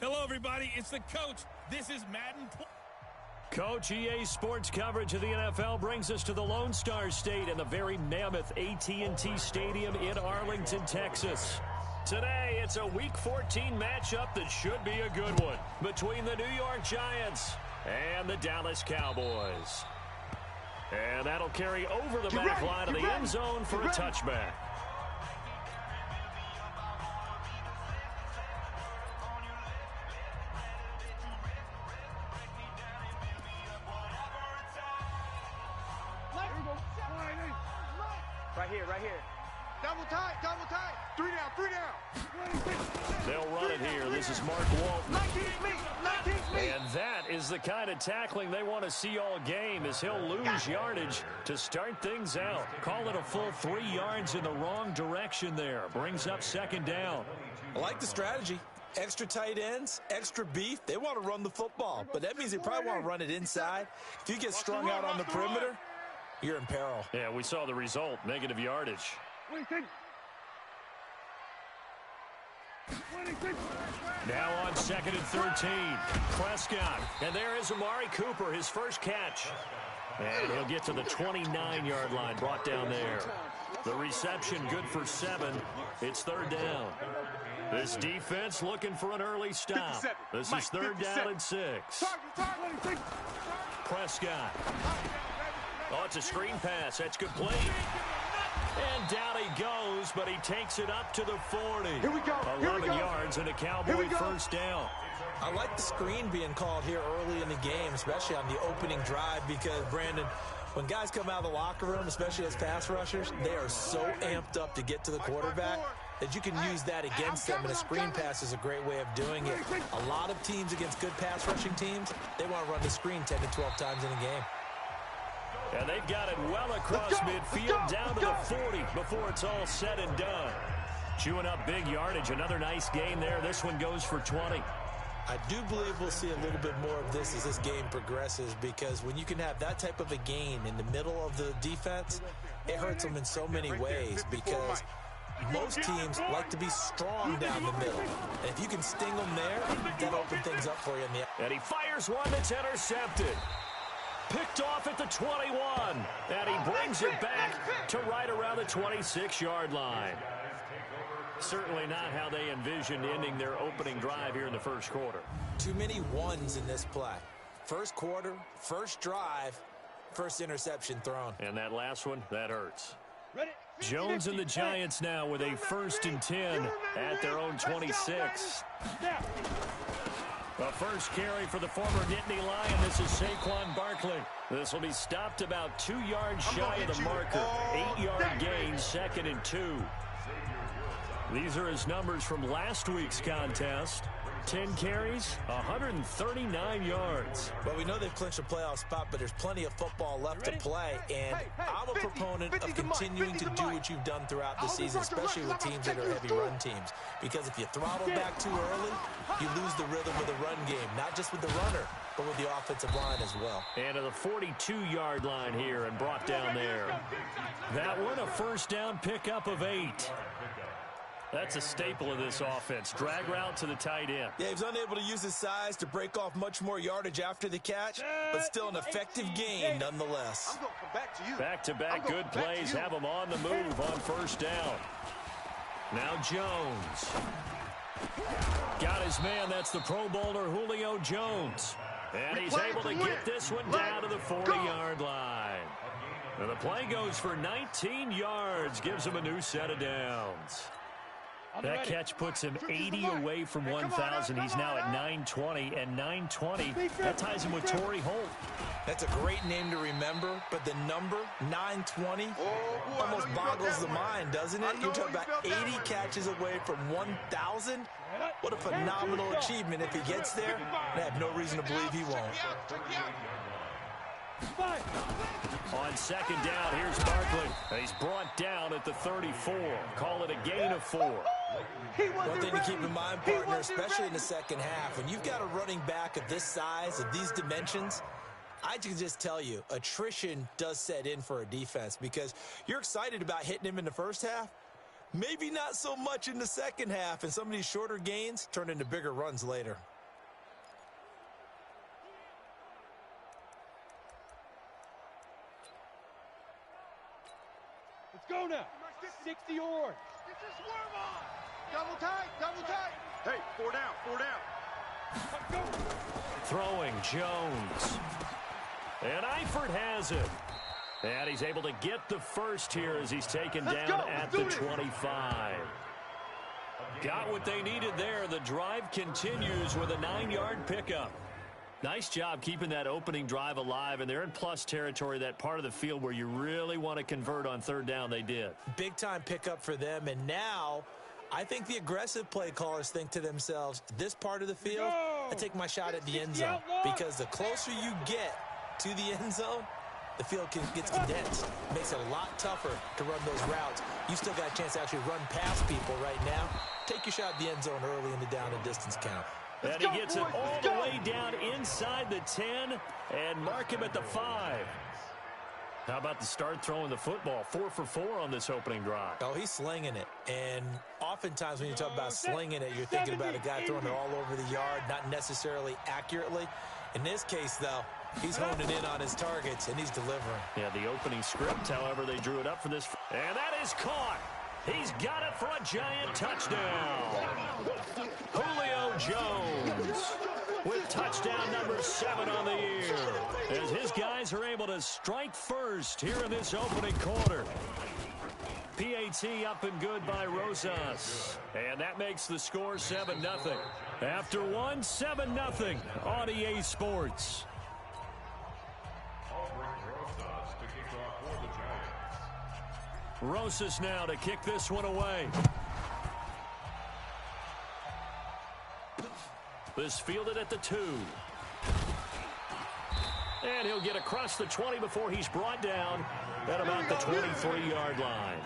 Hello, everybody. It's the coach. This is Madden. Coach, EA Sports coverage of the NFL brings us to the Lone Star State and the very mammoth AT&T Stadium in Arlington, Texas. Today, it's a Week 14 matchup that should be a good one between the New York Giants and the Dallas Cowboys. And that'll carry over the back line of the end zone for a touchback. Right here. Double tight. 3 down. They'll run it here. This is Mark Walton. 19 me. And that is the kind of tackling they want to see all game, as he'll lose yardage to start things out. Call it a full 3 yards in the wrong direction there. Brings up second down. I like the strategy. Extra tight ends, extra beef. They want to run the football, but that means they probably want to run it inside. If you get strung out on the perimeter, you're in peril. Yeah, we saw the result, negative yardage. Now on 2nd and 13, Prescott. And there is Amari Cooper, his first catch. And he'll get to the 29-yard line, brought down there. The reception good for 7. It's 3rd down. This defense looking for an early stop. This is 3rd down and 6. Prescott. Oh, it's a screen pass. That's good play. And down he goes, but he takes it up to the 40. Here we go. 11 yards and a Cowboy first down. I like the screen being called here early in the game, especially on the opening drive, because, Brandon, when guys come out of the locker room, especially as pass rushers, they are so amped up to get to the quarterback that you can use that against them, and a screen pass is a great way of doing it. A lot of teams against good pass rushing teams, they want to run the screen 10 to 12 times in a game. And they've got it well across midfield down to the 40 before it's all said and done. Chewing up big yardage. Another nice gain there. This one goes for 20. I do believe we'll see a little bit more of this as this game progresses, because when you can have that type of a gain in the middle of the defense, it hurts them in so many ways, because most teams like to be strong down the middle. And if you can sting them there, that'll open things up for you in the... And he fires one that's intercepted. Picked off at the 21, and he brings it back to right around the 26-yard line. Certainly not how they envisioned ending their opening drive here in the first quarter. Too many ones in this play. First quarter, first drive, first interception thrown. And that last one, that hurts. Jones and the Giants now with a 1st and 10 at their own 26. The first carry for the former Nittany Lion. This is Saquon Barkley. This will be stopped about 2 yards shy of the marker. 8-yard gain, 2nd and 2. These are his numbers from last week's contest. 10 carries, 139 yards. Well, we know they've clinched a playoff spot, but there's plenty of football left to play, and I'm a proponent of continuing to do what you've done throughout the season, especially with teams that are heavy run teams, because if you throttle back too early, you lose the rhythm of the run game, not just with the runner, but with the offensive line as well. And to the 42-yard line here and brought down there. That one, a first down pickup of 8. That's a staple of this offense. Drag route to the tight end. Yeah, he was unable to use his size to break off much more yardage after the catch, but still an effective gain nonetheless. Back-to-back good plays have him on the move on first down. Now Jones. Got his man. That's the Pro Bowler Julio Jones. And he's able to get this one down to the 40-yard line. And the play goes for 19 yards. Gives him a new set of downs. That catch puts him 80 away from 1,000. He's now at 920, and 920, that ties him with Torrey Holt. That's a great name to remember, but the number, 920, almost boggles the mind, doesn't it? You're talking about 80 catches away from 1,000? What a phenomenal achievement. If he gets there, I have no reason to believe he won't. On second down, here's Barkley. He's brought down at the 34. Call it a gain of 4. One thing to keep in mind, partner, especially in the second half, when you've got a running back of this size, of these dimensions, I can just tell you, attrition does set in for a defense, because you're excited about hitting him in the first half, maybe not so much in the second half, and some of these shorter gains turn into bigger runs later. 60 yards. Get your swerve on. Double tight, double tight. Hey, 4 down, 4 down. Throwing Jones. And Eifert has it. And he's able to get the first here as he's taken down at the 25. Got what they needed there. The drive continues with a 9-yard pickup. Nice job keeping that opening drive alive, and they're in plus territory, that part of the field where you really want to convert on third down. They did. Big-time pickup for them, and now I think the aggressive play callers think to themselves, this part of the field, I take my shot at the end zone, because the closer you get to the end zone, the field gets condensed. It makes it a lot tougher to run those routes. You still got a chance to actually run past people right now. Take your shot at the end zone early in the down and distance count. And he gets it all the way down inside the 10 and mark him at the 5. How about the start throwing the football? 4 for 4 on this opening drive. Oh, he's slinging it. And oftentimes when you talk about slinging it, you're thinking about a guy throwing it all over the yard, not necessarily accurately. In this case, though, he's honing in on his targets, and he's delivering. Yeah, the opening script, however, they drew it up for this. And that is caught. He's got it for a giant touchdown. Julio Jones with touchdown number 7 on the year, as his guys are able to strike first here in this opening quarter. PAT up and good by Rosas. And that makes the score 7-0. After one, 7-0 on EA Sports. Rosas now to kick this one away. This fielded at the 2. And he'll get across the 20 before he's brought down at about the 23-yard line.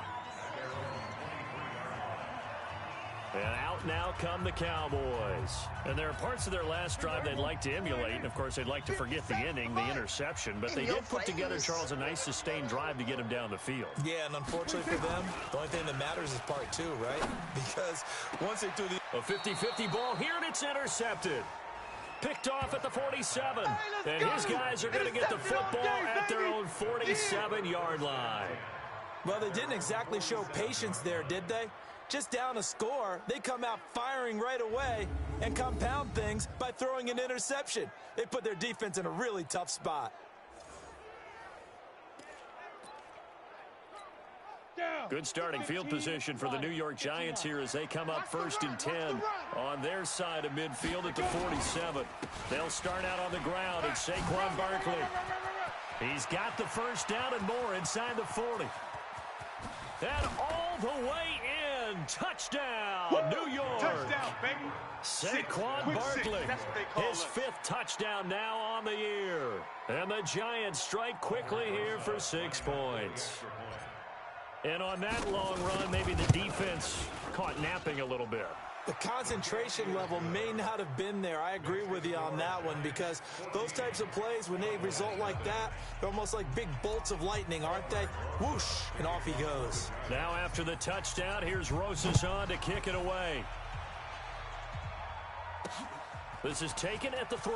And out now come the Cowboys. And there are parts of their last drive they'd like to emulate. And, of course, they'd like to forget the inning, the interception. But they did put together, Charles, a nice sustained drive to get him down the field. Yeah, and unfortunately for them, the only thing that matters is part 2, right? Because once they do a 50-50 ball here, and it's intercepted. Picked off at the 47. And his guys are going to get the football at their own 47-yard line. Well, they didn't exactly show patience there, did they? Just down a score, they come out firing right away and compound things by throwing an interception. They put their defense in a really tough spot. Good starting field position for the New York Giants here as they come up 1st and 10 on their side of midfield at the 47. They'll start out on the ground, and Saquon Barkley. He's got the first down and more inside the 40. And all the way in. Touchdown, New York. Touchdown, baby. Saquon Barkley, his 5th touchdown now on the year. And the Giants strike quickly here for 6 points. And on that long run, maybe the defense caught napping a little bit. The concentration level may not have been there. I agree with you on that one, because those types of plays, when they result like that, they're almost like big bolts of lightning, aren't they? Whoosh, and off he goes. Now after the touchdown, here's Rosas on to kick it away. This is taken at the 3.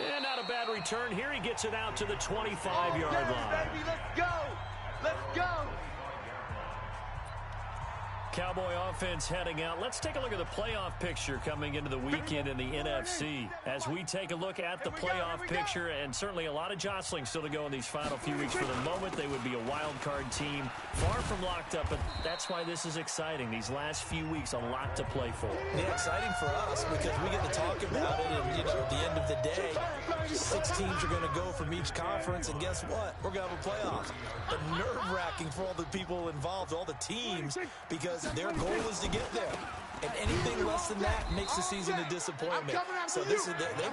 And not a bad return here. He gets it out to the 25-yard line. Baby, let's go. Let's go. Cowboy offense heading out. Let's take a look at the playoff picture coming into the weekend in the NFC. As we take a look at the playoff picture, and certainly a lot of jostling still to go in these final few weeks. For the moment, they would be a wild card team, far from locked up, but that's why this is exciting. These last few weeks, a lot to play for. Yeah, exciting for us because we get to talk about it, and you know, at the end of the day, 6 teams are going to go from each conference, and guess what? We're going to have a playoff. But nerve-wracking for all the people involved, all the teams, because their goal is to get there. And anything less than that makes the season a disappointment. So they've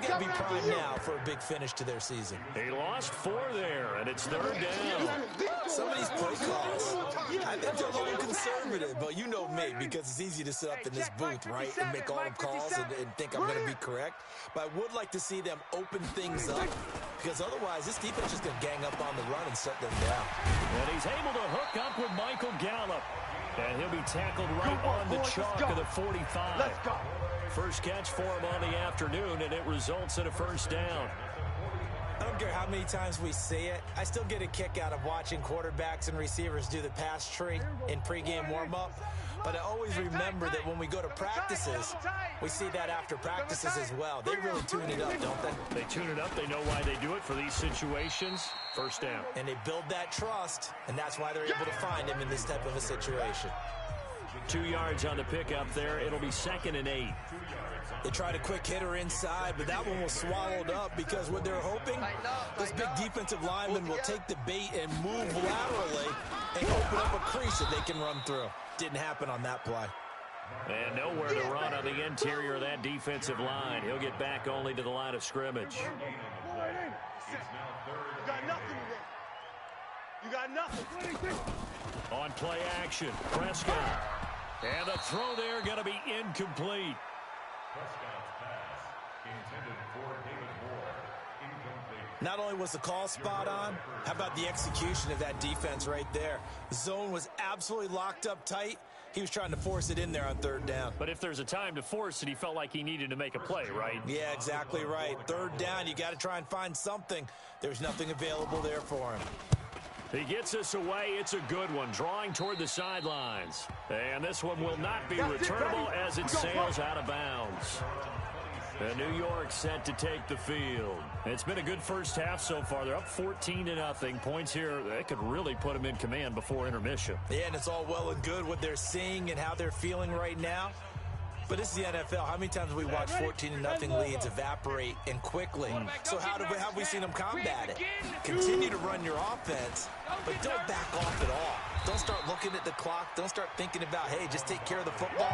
got to be primed now for a big finish to their season. They lost 4 there, and it's 3rd down. Some of these play calls, I think they're a little conservative, but you know me, because it's easy to sit up in this booth, right, and make all the calls and think I'm going to be correct. But I would like to see them open things up, because otherwise this defense is going to gang up on the run and shut them down. And he's able to hook up with Michael Gallup. And he'll be tackled right on the chalk of the 45. Let's go. First catch for him on the afternoon, and it results in a 1st down. I'm don't care how many times we see it. I still get a kick out of watching quarterbacks and receivers do the pass tree in pregame warm-up. But I always remember that when we go to practices, we see that after practices as well. They really tune it up, don't they? They tune it up. They know why they do it for these situations. First down. And they build that trust, and that's why they're able to find him in this type of a situation. 2 yards on the pickup there. It'll be 2nd and 8. They tried a quick hitter inside, but that one was swallowed up because what they're hoping, this big defensive lineman will take the bait and move laterally and open up a crease that they can run through. Didn't happen on that play. And nowhere to run on the interior of that defensive line. He'll get back only to the line of scrimmage. You got nothing today. You got nothing. On play action, Prescott. And the throw there going to be incomplete. Prescott's pass intended for David Moore. Incomplete. Not only was the call spot on, how about the execution of that defense right there? The zone was absolutely locked up tight. He was trying to force it in there on 3rd down. But if there's a time to force it, he felt like he needed to make a play, right? Yeah, exactly right. 3rd down, you got to try and find something. There's nothing available there for him. He gets us away. It's a good one, drawing toward the sidelines. And this one will not be returnable as it sails out of bounds. And New York set to take the field. It's been a good first half so far. They're up 14-0. Points here, they could really put them in command before intermission. Yeah, and it's all well and good what they're seeing and how they're feeling right now. But this is the NFL. How many times have we watched 14-0 leads evaporate and quickly? So how have we seen them combat it? Continue to run your offense, but don't back off at all. Don't start looking at the clock. Don't start thinking about, hey, just take care of the football.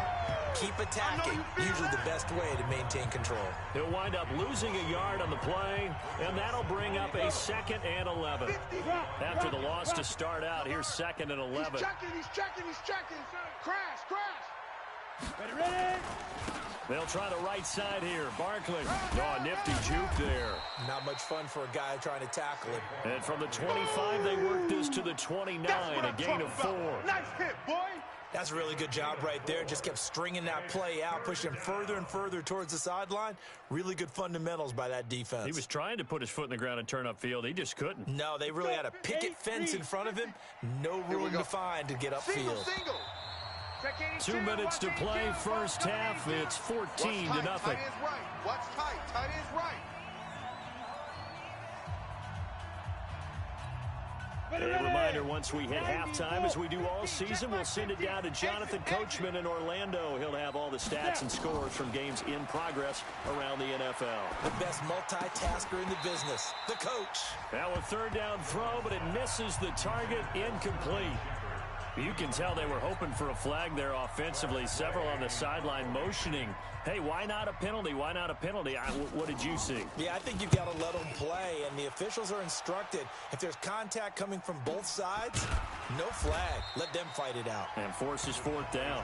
Keep attacking. Usually the best way to maintain control. He'll wind up losing a yard on the play, and that'll bring up a 2nd and 11. After the loss to start out, here's 2nd and 11. He's checking. Crash. Ready? They'll try the right side here. Barkley. Oh, nifty juke there. Not much fun for a guy trying to tackle him. And from the 25, they work this to the 29, a gain of 4. Nice hit, boy. That's a really good job right there. Just kept stringing that play out, pushing further and further towards the sideline. Really good fundamentals by that defense. He was trying to put his foot in the ground and turn upfield. He just couldn't. No, they really had a picket fence in front of him. No room to find to get upfield. Single. 2 minutes to play, first half. It's 14-0. Tight ends right. Watch tight. Tight ends right. A reminder, once we hit halftime, as we do all season, we'll send it down to Jonathan Coachman in Orlando. He'll have all the stats and scores from games in progress around the NFL. The best multitasker in the business, the coach. Now a 3rd down throw, but it misses the target, incomplete. You can tell they were hoping for a flag there offensively. Several on the sideline motioning. Hey, why not a penalty? Why not a penalty? What did you see? Yeah, I think you've got to let them play, and the officials are instructed. If there's contact coming from both sides, no flag. Let them fight it out. And forces 4th down.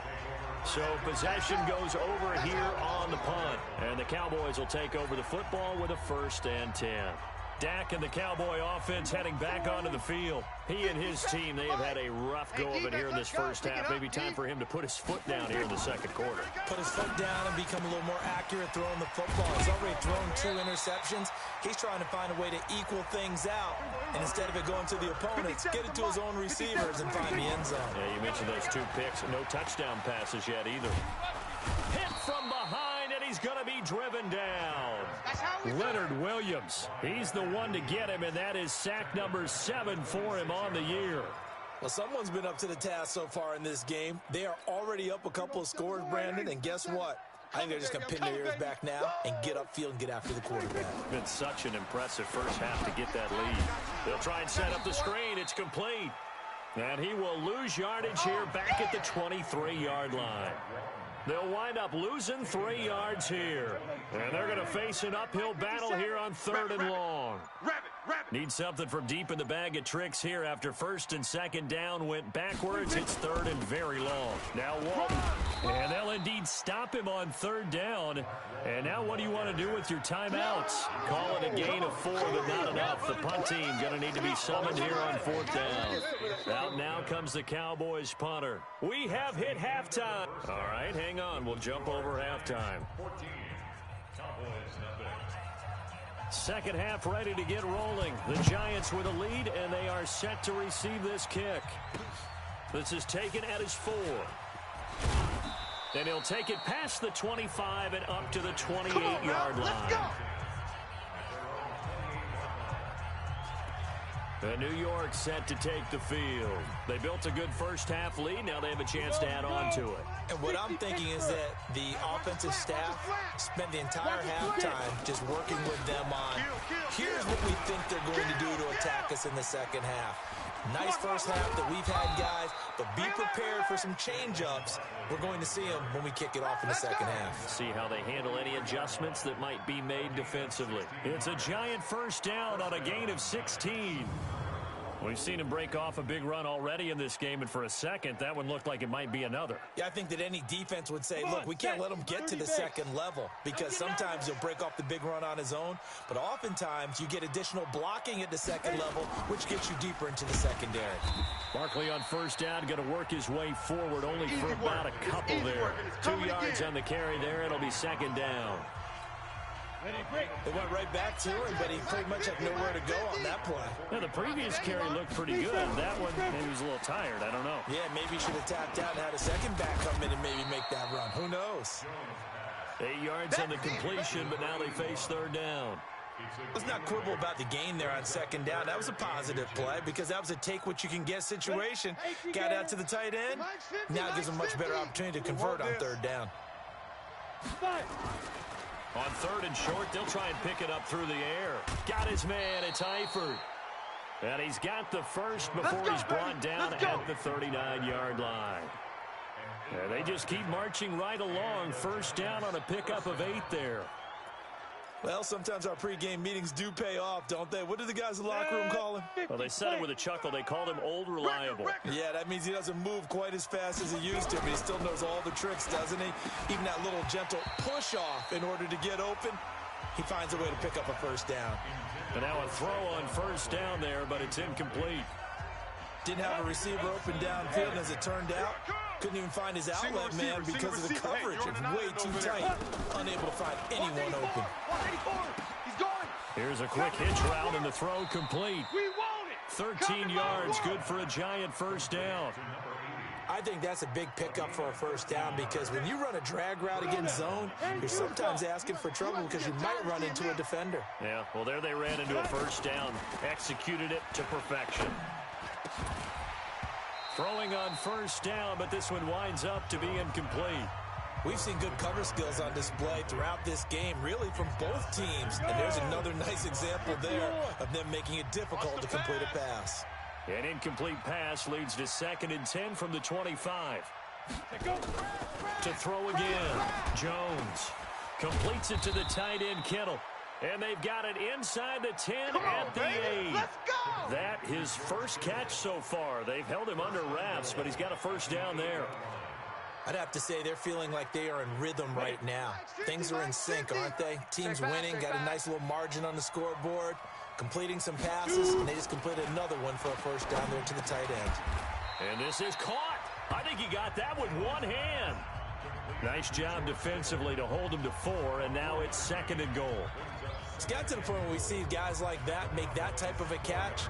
So possession goes over here on the punt. And the Cowboys will take over the football with a 1st and 10. Dak and the Cowboy offense heading back onto the field. He and his team, they have had a rough go of it here in this first half. Maybe time for him to put his foot down here in the 2nd quarter. Put his foot down and become a little more accurate throwing the football. He's already thrown 2 interceptions. He's trying to find a way to equal things out. And instead of it going to the opponents, get it to his own receivers and find the end zone. Yeah, you mentioned those 2 picks. No touchdown passes yet either. Hit from behind, and he's going to be driven down. Leonard Williams. He's the one to get him, and that is sack number 7 for him on the year. Well, someone's been up to the task so far in this game. They are already up a couple of scores, Brandon, and guess what? I think they're just going to pin their ears back now and get upfield and get after the quarterback. It's been such an impressive first half to get that lead. They'll try and set up the screen. It's complete. And he will lose yardage here back at the 23-yard line. They'll wind up losing 3 yards here. And they're going to face an uphill battle here on 3rd and long. Need something from deep in the bag of tricks here after 1st and 2nd down went backwards. It's 3rd and very long. Now Walton. And they'll indeed stop him on 3rd down. And now what do you want to do with your timeouts? Call it a gain of 4, but not enough. The punt team going to need to be summoned here on 4th down. Out now comes the Cowboys punter. We have hit halftime. All right, hang on. We'll jump over halftime. 14. Cowboys nothing. Second half ready to get rolling. The Giants with a lead, and they are set to receive this kick. This is taken at his 4. And he'll take it past the 25 and up to the 28-yard line. The New York set to take the field. They built a good first-half lead. Now they have a chance to add on to it. And what I'm thinking is that the offensive staff spent the entire halftime just working with them on, here's what we think they're going to do to attack us in the second half. Nice first half that we've had, guys, but be prepared for some change-ups. We're going to see them when we kick it off in the second half. See how they handle any adjustments that might be made defensively. It's a Giant first down on a gain of 16. We've seen him break off a big run already in this game, and for a second, that one looked like it might be another. Yeah, I think that any defense would say, look, we can't let him get to the second level, because sometimes he'll break off the big run on his own, but oftentimes you get additional blocking at the second level, which gets you deeper into the secondary. Barkley on first down, going to work his way forward, only for about a couple there. 2 yards on the carry there. It'll be second down. They went right back to him, but he pretty much had nowhere to go on that play. Yeah, the previous carry looked pretty good. That one, maybe he was a little tired. I don't know. Yeah, maybe he should have tapped out and had a second back come in and maybe make that run. Who knows? 8 yards on the completion, but now they face third down. Let's not quibble about the gain there on second down. That was a positive play because that was a take-what-you-can-get situation. Got out to the tight end. Now it gives them a much better opportunity to convert on third down. On third and short, they'll try and pick it up through the air. Got his man, it's Eifert. And he's got the first before he's brought down at the 39-yard line. And they just keep marching right along. First down on a pickup of 8 there. Well, sometimes our pregame meetings do pay off, don't they? What do the guys in the locker room call him? Well, they said it with a chuckle. They called him Old Reliable. Yeah, that means he doesn't move quite as fast as he used to, but he still knows all the tricks, doesn't he? Even that little gentle push-off in order to get open, he finds a way to pick up a first down. And now a throw on first down there, but it's incomplete. Didn't have a receiver open downfield, and as it turned out, couldn't even find his outlet man because of the coverage. It's way too tight. Unable to find anyone open. Here's a quick hitch route, and the throw complete. 13 yards, good for a Giant first down. I think that's a big pickup for a first down because when you run a drag route against zone, you're sometimes asking for trouble because you might run into a defender. Yeah, well, there they ran into a first down. Executed it to perfection. Throwing on first down, but this one winds up to be incomplete. We've seen good cover skills on display throughout this game, really from both teams. And there's another nice example there of them making it difficult to complete a pass. An incomplete pass leads to 2nd and 10 from the 25. To throw again, Jones completes it to the tight end, Kittle. And they've got it inside the 10 at the 8. Let's go! That his first catch so far. They've held him under wraps, but he's got a first down there. I'd have to say they're feeling like they are in rhythm right now. Things are in sync, aren't they? Team's winning, got a nice little margin on the scoreboard, completing some passes, and they just completed another one for a first down there to the tight end. And this is caught. I think he got that with one hand. Nice job defensively to hold him to 4, and now it's 2nd and goal. It's got to the point where we see guys like that make that type of a catch.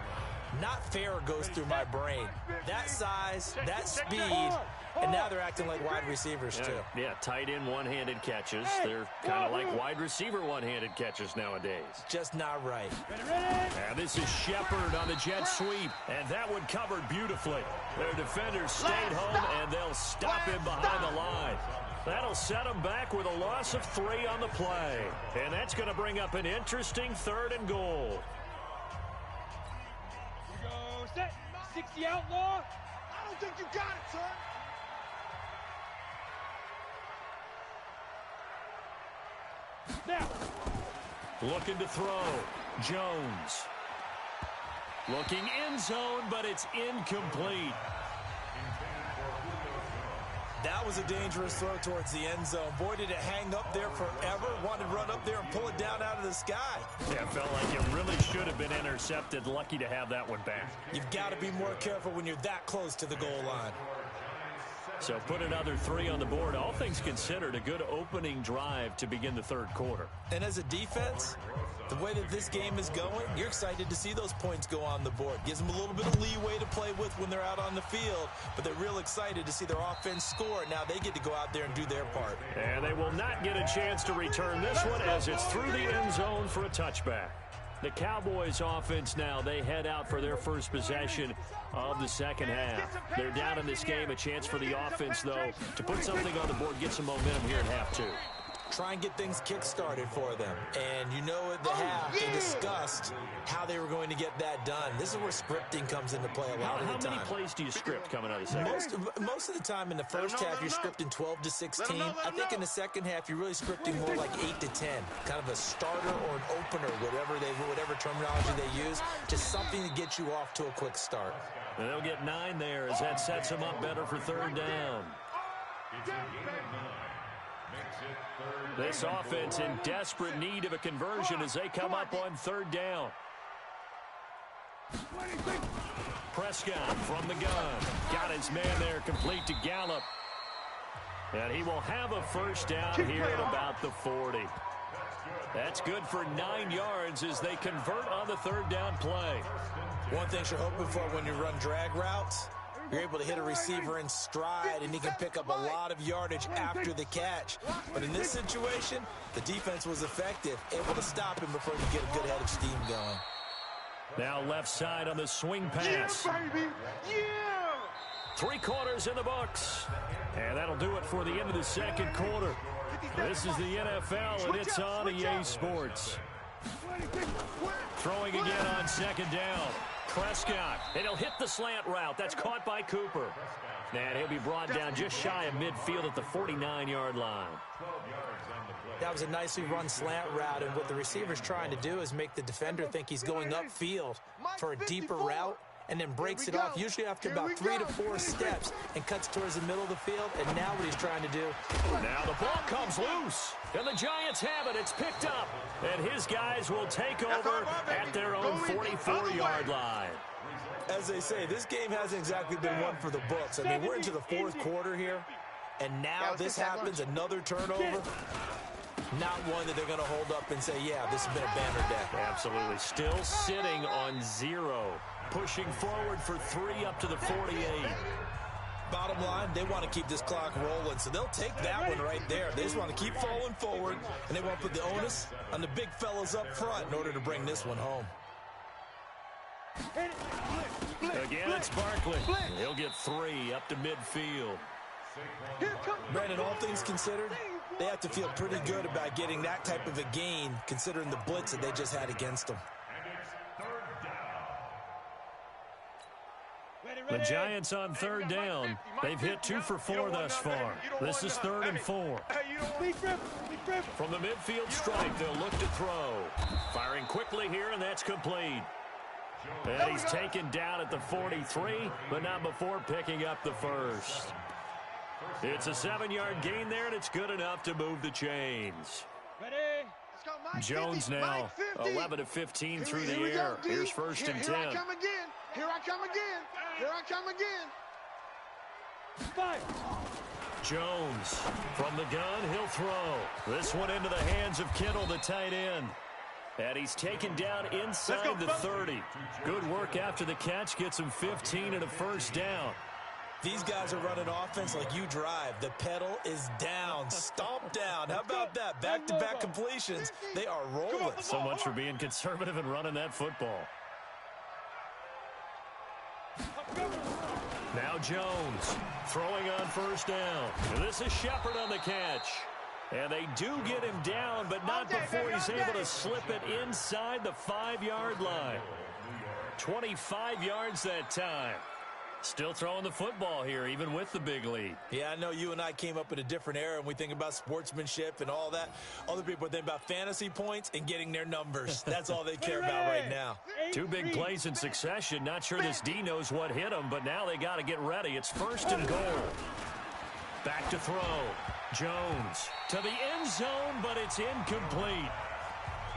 Not fair goes through my brain. That size, that speed, and now they're acting like wide receivers too. Yeah, tight end one-handed catches. They're kind of like wide receiver one-handed catches nowadays. Just not right. And this is Shepard on the jet sweep, and that one covered beautifully. Their defenders stayed home, and they'll stop him behind the line. That'll set them back with a loss of 3 on the play. And that's going to bring up an interesting 3rd and goal. Go set. 60 outlaw. I don't think you got it, son. Now. Looking to throw. Jones. Looking end zone, but it's incomplete. That was a dangerous throw towards the end zone. Boy, did it hang up there forever. Wanted to run up there and pull it down out of the sky. Yeah, felt like it really should have been intercepted. Lucky to have that one back. You've got to be more careful when you're that close to the goal line. So put another 3 on the board. All things considered, a good opening drive to begin the 3rd quarter. And as a defense, The way that this game is going, you're excited to see those points go on the board. Gives them a little bit of leeway to play with when they're out on the field, but they're real excited to see their offense score. Now they get to go out there and do their part. And they will not get a chance to return this one as it's through the end zone for a touchback. The Cowboys offense now, they head out for their first possession of the second half. They're down in this game. A chance for the offense, though, to put something on the board, get some momentum here at half two. Try and get things kick-started for them. And you know at the half, they discussed how they were going to get that done. This is where scripting comes into play a lot of the time. How many plays do you script coming out of the second? Most of the time in the first half, you're scripting 12 to 16. I think in the second half, you're really scripting more like 8 to 10. Kind of a starter or an opener, whatever terminology they use. Just something to get you off to a quick start. And they'll get 9 there as that sets them up better for third down. This offense in desperate need of a conversion as they come up on third down. Prescott from the gun. Got his man there complete to Gallup. And he will have a first down here at about the 40. That's good for 9 yards as they convert on the third down play. One thing you're hoping for when you run drag routes, you're able to hit a receiver in stride, and he can pick up a lot of yardage after the catch. But in this situation, the defense was effective, able to stop him before he get a good head of steam going. Now left side on the swing pass. Yeah, baby. Yeah! 3 quarters in the books. And that'll do it for the end of the second quarter. This is the NFL, and it's on EA Sports. Throwing again on second down. Prescott, and he'll hit the slant route. That's caught by Cooper. And he'll be brought down just shy of midfield at the 49-yard line. That was a nicely run slant route, and what the receiver's trying to do is make the defender think he's going upfield for a deeper route, and then breaks it off, usually after about 3 to 4 steps, and cuts towards the middle of the field. And now what he's trying to do. Now the ball comes loose, and the Giants have it. It's picked up, and his guys will take over at their own 44-yard line. As they say, this game hasn't exactly been one for the books. I mean, we're into the fourth quarter here, and now this happens, another turnover. Not one that they're going to hold up and say, yeah, this has been a banner day. Absolutely. Still sitting on 0. Pushing forward for 3 up to the 48. Bottom line, they want to keep this clock rolling, so they'll take that one right there. They just want to keep falling forward, and they want to put the onus on the big fellas up front in order to bring this one home. Again, it's Barkley. He'll get 3 up to midfield. Brandon, all things considered, they have to feel pretty good about getting that type of a gain, considering the blitz that they just had against them. The Giants on third down. They've hit 2 for 4 thus far. This is 3rd and 4. From the midfield strike, they'll look to throw. Firing quickly here, and that's complete. And he's taken down at the 43, but not before picking up the first. It's a 7-yard gain there, and it's good enough to move the chains. Jones now 11 of 15 through the air. Here's 1st and 10. Here I come again. Here I come again. Here I come again. Jones from the gun. He'll throw. This one into the hands of Kittle, the tight end. And he's taken down inside the 30. Good work after the catch. Gets him 15 and a first down. These guys are running offense like you drive. The pedal is down. Stomp down. How about that? Back-to-back completions. They are rolling. So much for being conservative and running that football. Now Jones throwing on first down. And this is Shepard on the catch. And they do get him down, but not before he's able to slip it inside the 5-yard line. 25 yards that time. Still throwing the football here, even with the big lead. Yeah, I know you and I came up in a different era, and we think about sportsmanship and all that. Other people think about fantasy points and getting their numbers. That's all they care about right now. 2 big plays in succession. Not sure this D knows what hit him, but now they got to get ready. It's 1st and goal. Back to throw. Jones to the end zone, but it's incomplete.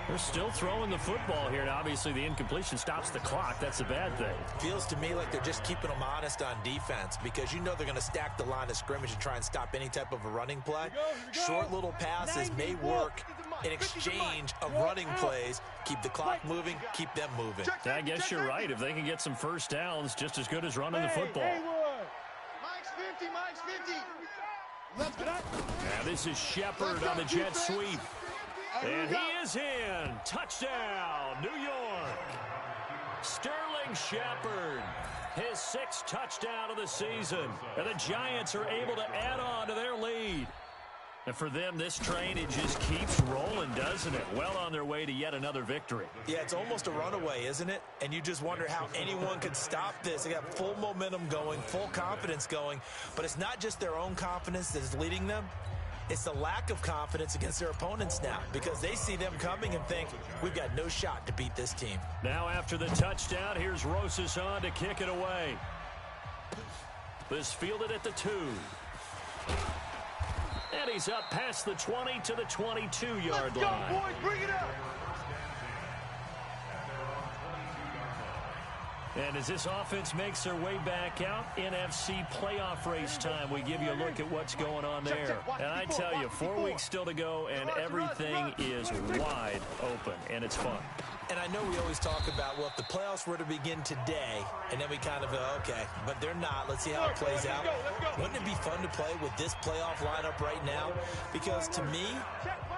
They're still throwing the football here, and obviously the incompletion stops the clock. That's a bad thing. Feels to me like they're just keeping them honest on defense because you know they're going to stack the line of scrimmage and try and stop any type of a running play. Short little passes may work in exchange of running plays. Keep the clock moving, keep them moving. I guess you're right. If they can get some first downs, just as good as running the football. Mike's 50, Mike's 50. Let's go. Now this is Shepard on the jet sweep. And he is in. Touchdown, New York. Sterling Shepard, his 6th touchdown of the season. And the Giants are able to add on to their lead. And for them, this train, it just keeps rolling, doesn't it? Well on their way to yet another victory. Yeah, it's almost a runaway, isn't it? And you just wonder how anyone could stop this. They got full momentum going, full confidence going. But it's not just their own confidence that is leading them. It's the lack of confidence against their opponents now because they see them coming and think, we've got no shot to beat this team. Now after the touchdown, here's Rosas on to kick it away. This fielded at the 2. And he's up past the 20 to the 22-yard line. Let's go, boys. Bring it up. And as this offense makes their way back out, NFC playoff race time, we give you a look at what's going on there. And I tell you, 4 weeks still to go, and everything is wide open, and it's fun. And I know we always talk about, well, if the playoffs were to begin today, and then we kind of go, okay, but they're not. Let's see how it plays out. Wouldn't it be fun to play with this playoff lineup right now? Because to me,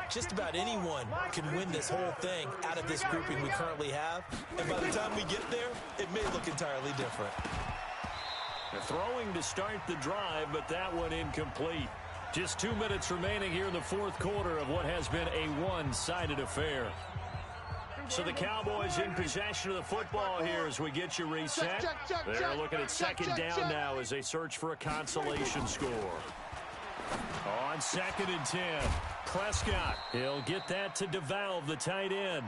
just about anyone can win this whole thing out of this grouping we currently have. And by the time we get there, it may look entirely different. They're throwing to start the drive, but that one incomplete. Just 2 minutes remaining here in the 4th quarter of what has been a one-sided affair. So the Cowboys in possession of the football here as we get you reset. They're looking at 2nd down now as they search for a consolation score. On 2nd and 10, Prescott. He'll get that to devalve the tight end.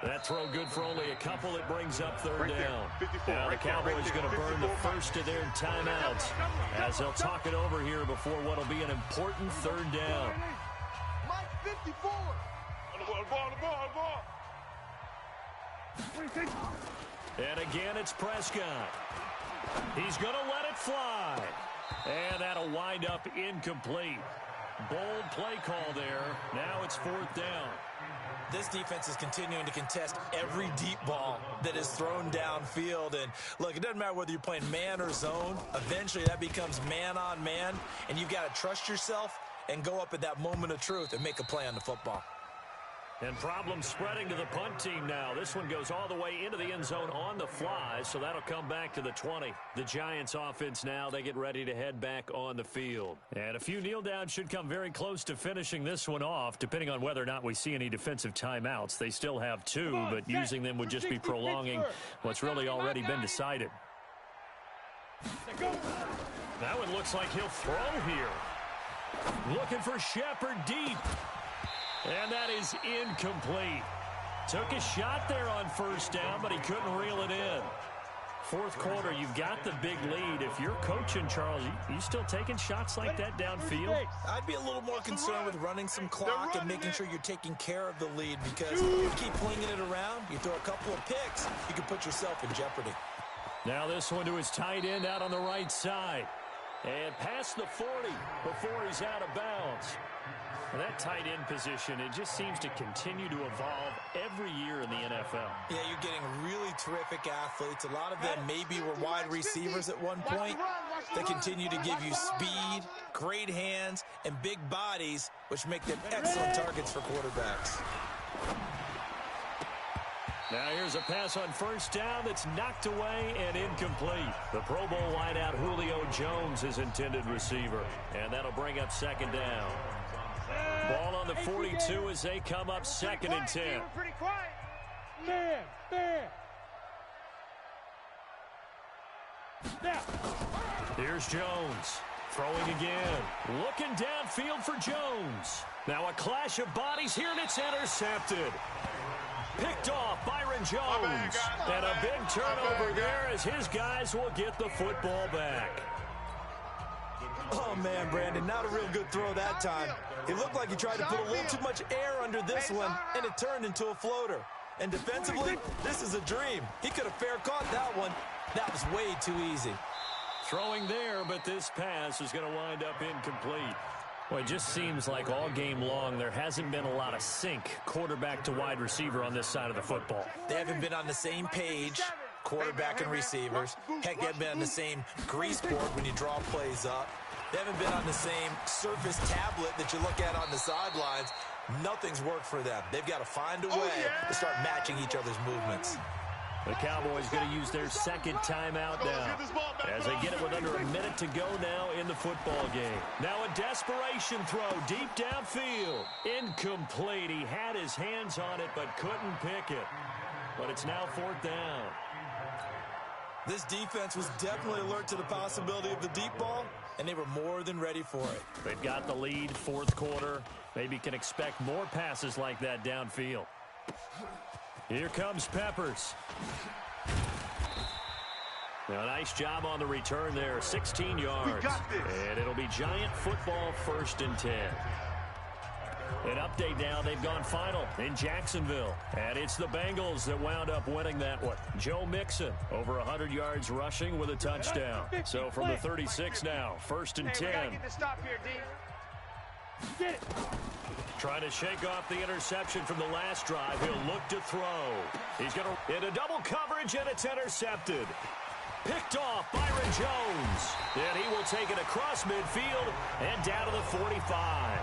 That throw good for only a couple. It brings up 3rd down. Now the Cowboys going to burn the first of their timeouts as they'll talk it over here before what will be an important 3rd down. Mike 54. On the ball. And again, it's Prescott. He's going to let it fly. And that'll wind up incomplete. Bold play call there. Now it's 4th down. This defense is continuing to contest every deep ball that is thrown downfield. And look, it doesn't matter whether you're playing man or zone. Eventually that becomes man on man. And you've got to trust yourself and go up at that moment of truth and make a play on the football. And problems spreading to the punt team now. This one goes all the way into the end zone on the fly, so that'll come back to the 20. The Giants offense now, they get ready to head back on the field. And a few kneel downs should come very close to finishing this one off, depending on whether or not we see any defensive timeouts. They still have 2, but using them would just be prolonging what's really already been decided. That one looks like he'll throw here. Looking for Shepard deep. And that is incomplete. Took a shot there on 1st down, but he couldn't reel it in. 4th quarter, you've got the big lead. If you're coaching, Charles, you still taking shots like that downfield? I'd be a little more concerned with running some clock and making sure you're taking care of the lead because if you keep flinging it around, you throw a couple of picks, you can put yourself in jeopardy. Now this one to his tight end out on the right side. And past the 40 before he's out of bounds. And that tight end position, it just seems to continue to evolve every year in the NFL. Yeah, you're getting really terrific athletes. A lot of them maybe were wide receivers at one point. They continue to give you speed, great hands, and big bodies, which make them excellent targets for quarterbacks. Now here's a pass on 1st down that's knocked away and incomplete. The Pro Bowl wideout Julio Jones is intended receiver. And that'll bring up 2nd down. Ball on the 42 as they come up 2nd and 10. Pretty quiet. Man. Here's Jones. Throwing again. Looking downfield for Jones. Now a clash of bodies here, and it's intercepted. Picked off Byron Jones. And a big turnover there as his guys will get the football back. Oh, man, Brandon, not a real good throw that time. It looked like he tried to put a little too much air under this one, and it turned into a floater. And defensively, this is a dream. He could have fair caught that one. That was way too easy. Throwing there, but this pass is going to wind up incomplete. Well, it just seems like all game long there hasn't been a lot of sync quarterback to wide receiver on this side of the football. They haven't been on the same page, quarterback and receivers. Heck, they haven't been on the same grease board when you draw plays up. They haven't been on the same surface tablet that you look at on the sidelines. Nothing's worked for them. They've got to find a way to start matching each other's movements. The Cowboys going to use their second timeout now as they get it with under a minute to go now in the football game. Now a desperation throw deep downfield. Incomplete. He had his hands on it but couldn't pick it. But it's now 4th down. This defense was definitely alert to the possibility of the deep ball, and they were more than ready for it. They've got the lead, 4th quarter. Maybe can expect more passes like that downfield. Here comes Peppers. Now, a nice job on the return there, 16 yards. And it'll be Giant football, 1st and 10. An update now, they've gone final in Jacksonville. And it's the Bengals that wound up winning that one. Joe Mixon, over 100 yards rushing with a touchdown. So from the 36 now, 1st and 10. Trying to shake off the interception from the last drive. He'll look to throw. He's going to into double coverage, and it's intercepted. Picked off Byron Jones. And he will take it across midfield and down to the 45.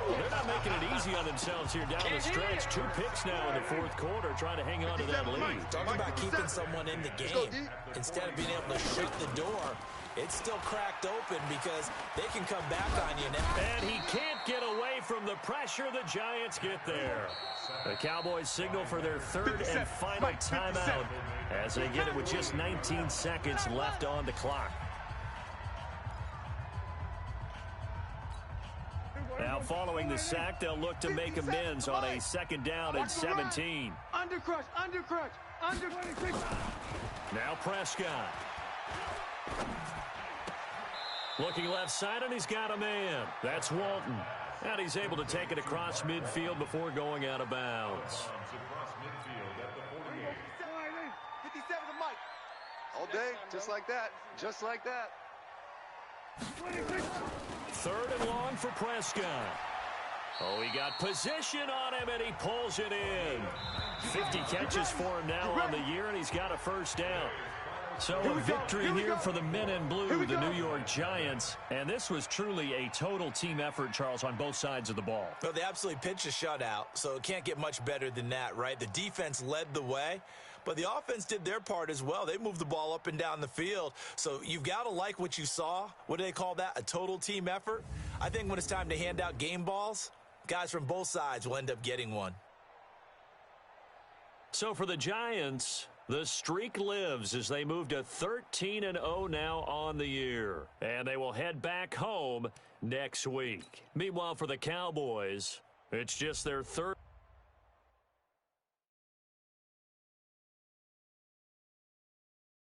They're not making it easy on themselves here down the stretch. 2 picks now in the 4th quarter, trying to hang on to that lead. Talking about keeping someone in the game. Instead of being able to shut the door, it's still cracked open because they can come back on you now. And he can't get away from the pressure. The Giants get there. The Cowboys signal for their 3rd and final timeout as they get it with just 19 seconds left on the clock. Now, following the sack, they'll look to make amends on a 2nd down and 17. Undercrush. Now Prescott. Looking left side, and he's got a man. That's Walton. And he's able to take it across midfield before going out of bounds. 57 to Mike. All day, just like that. 3rd and long for Prescott. Oh, he got position on him, and he pulls it in. 50 catches for him now on the year, and he's got a 1st down. So a victory here for the men in blue, the New York Giants. And this was truly a total team effort, Charles, on both sides of the ball. Well, they absolutely pitched a shutout, so it can't get much better than that, right? The defense led the way, but the offense did their part as well. They moved the ball up and down the field. So you've got to like what you saw. What do they call that? A total team effort? I think when it's time to hand out game balls, guys from both sides will end up getting one. So for the Giants, the streak lives as they move to 13-0 now on the year. And they will head back home next week. Meanwhile, for the Cowboys, it's just their 3rd.